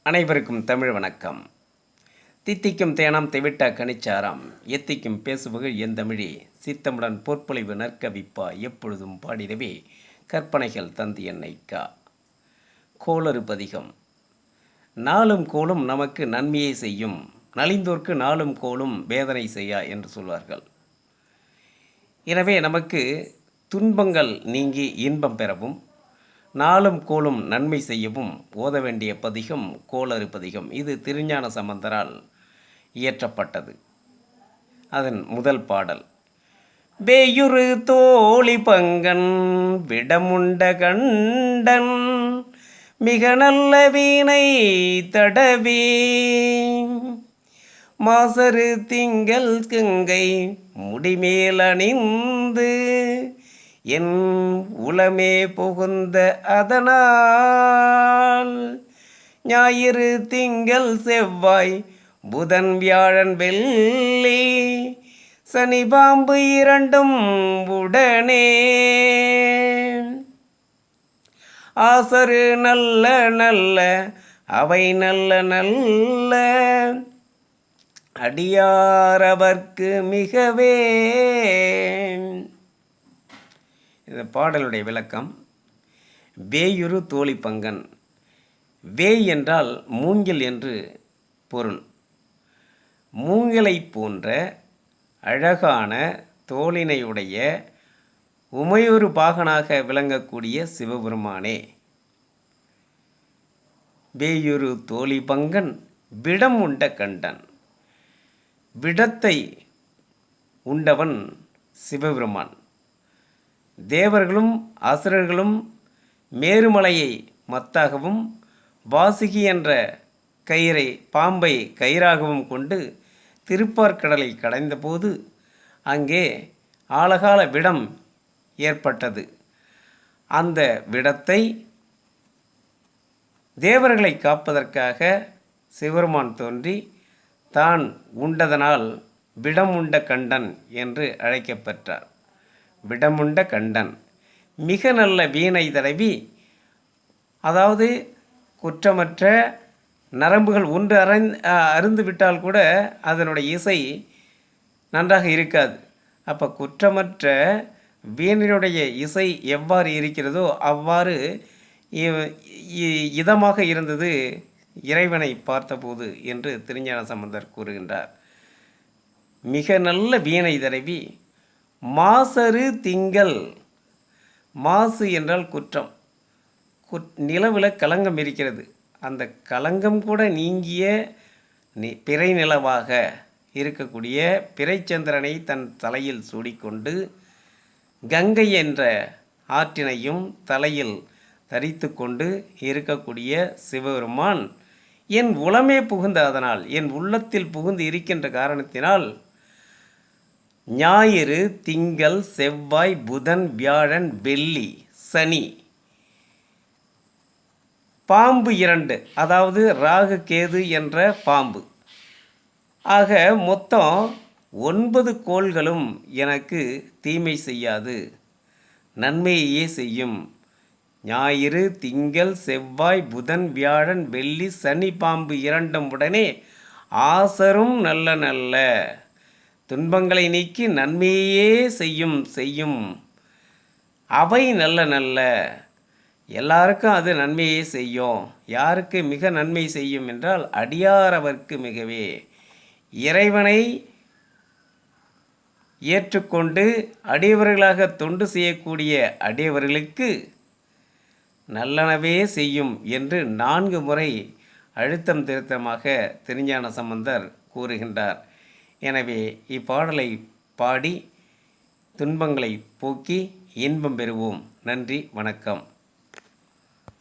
அனைவருக்கும் தமிழ் வணக்கம். தித்திக்கும் தேனாம் தெவிட்ட கனிச்சாராம் எத்திக்கும் பேசுபுகழ் என் தமிழே சித்தமுடன் பொற்பொழிவு நற்கவிப்பா எப்பொழுதும் பாடிடவே கற்பனைகள் தந்து என்னைக்கா. கோளறு பதிகம். நாளும் கோளும் நமக்கு நன்மையை செய்யும், நலிந்தோர்க்கு நாளும் கோளும் வேதனை செய்யா என்று சொல்வார்கள். எனவே நமக்கு துன்பங்கள் நீங்கி இன்பம் பெறவும் நாளும் கோளும் நன்மை செய்யவும் ஓத வேண்டிய பதிகம் கோளறு பதிகம். இது திருஞான சம்பந்தரால் இயற்றப்பட்டது. அதன் முதல் பாடல். வேயுறு தோழி பங்கன் விடமுண்ட கண்டன் மிக நல்ல வீணை தடவி மாசரு திங்கள் கங்கை முடிமேல் அணிந்து என் உளமே புகுந்த அதனால் ஞாயிறு திங்கள் செவ்வாய் புதன் வியாழன் வெள்ளி சனி பாம்பு இரண்டும் உடனே ஆசரு நல்ல நல்ல அவை நல்ல நல்ல அடியாரவர்க்கு மிகவே. இந்த பாடலுடைய விளக்கம். வேயுறு தோழி பங்கன். வேய் என்றால் மூங்கில் என்று பொருள். மூங்கிலை போன்ற அழகான தோளினையுடைய உமையொரு பாகனாக விளங்கக்கூடிய சிவபெருமானே. வேயுறு தோழி பங்கன் விடம் உண்ட கண்டன். விடத்தை உண்டவன் சிவபெருமான். தேவர்களும் அசுரர்களும் மேருமலையை மத்தாகவும் வாசுகி என்ற கயிறை பாம்பை கயிறாகவும் கொண்டு திருப்பார்கடலை கடைந்தபோது அங்கே ஆழகால விடம் ஏற்பட்டது. அந்த விடத்தை தேவர்களை காப்பதற்காக சிவபெருமான் தோன்றி தான் உண்டதனால் விடம் உண்ட கண்டன் என்று அழைக்கப்பெற்றார். விடமுண்ட கண்டன் மிக நல்ல வீணை தடவி, அதாவது குற்றமற்ற நரம்புகள் ஒன்று அருந்து விட்டால் கூட அதனுடைய இசை நன்றாக இருக்காது. அப்போ குற்றமற்ற வீணையினுடைய இசை எவ்வாறு இருக்கிறதோ அவ்வாறு இதமாக இருந்தது இறைவனை பார்த்தபோது என்று திருஞான சம்பந்தர் கூறுகின்றார். மிக நல்ல வீணை தடவி மாசரு திங்கள். மாசு என்றால் குற்றம். நிலவில் களங்கம் இருக்கிறது. அந்த களங்கம் கூட நீங்கிய பிறை நிலவாக இருக்கக்கூடிய பிறைச்சந்திரனை தன் தலையில் சூடிக்கொண்டு கங்கை என்ற ஆற்றினையும் தலையில் தரித்து கொண்டு இருக்கக்கூடிய சிவபெருமான் என் உளமே புகுந்த அதனால், என் உள்ளத்தில் புகுந்து இருக்கின்ற காரணத்தினால் ஞாயிறு திங்கள் செவ்வாய் புதன் வியாழன் வெள்ளி சனி பாம்பு இரண்டு, அதாவது ராகு கேது என்ற பாம்பு ஆக மொத்தம் 9 கோள்களும் எனக்கு தீமை செய்யாது, நன்மையே செய்யும். ஞாயிறு திங்கள் செவ்வாய் புதன் வியாழன் வெள்ளி சனி பாம்பு இரண்டும் உடனே ஆசரும் நல்ல நல்ல துன்பங்களை நீக்கி நன்மையே செய்யும். அவை நல்ல நல்ல, எல்லாருக்கும் அது நன்மையே செய்யும். யாருக்கு மிக நன்மை செய்யும் என்றால் அடியாரவர்க்கு மிகவே. இறைவனை ஏற்றுக்கொண்டு அடியவர்களாக தொண்டு செய்யக்கூடிய அடியவர்களுக்கு நல்லனவே செய்யும் என்று 4 முறை அழுத்தம் திருத்தமாக திருஞான சம்பந்தர் கூறுகின்றார். எனவே இப்பாடலை பாடி துன்பங்களை போக்கி இன்பம் பெறுவோம். நன்றி, வணக்கம்.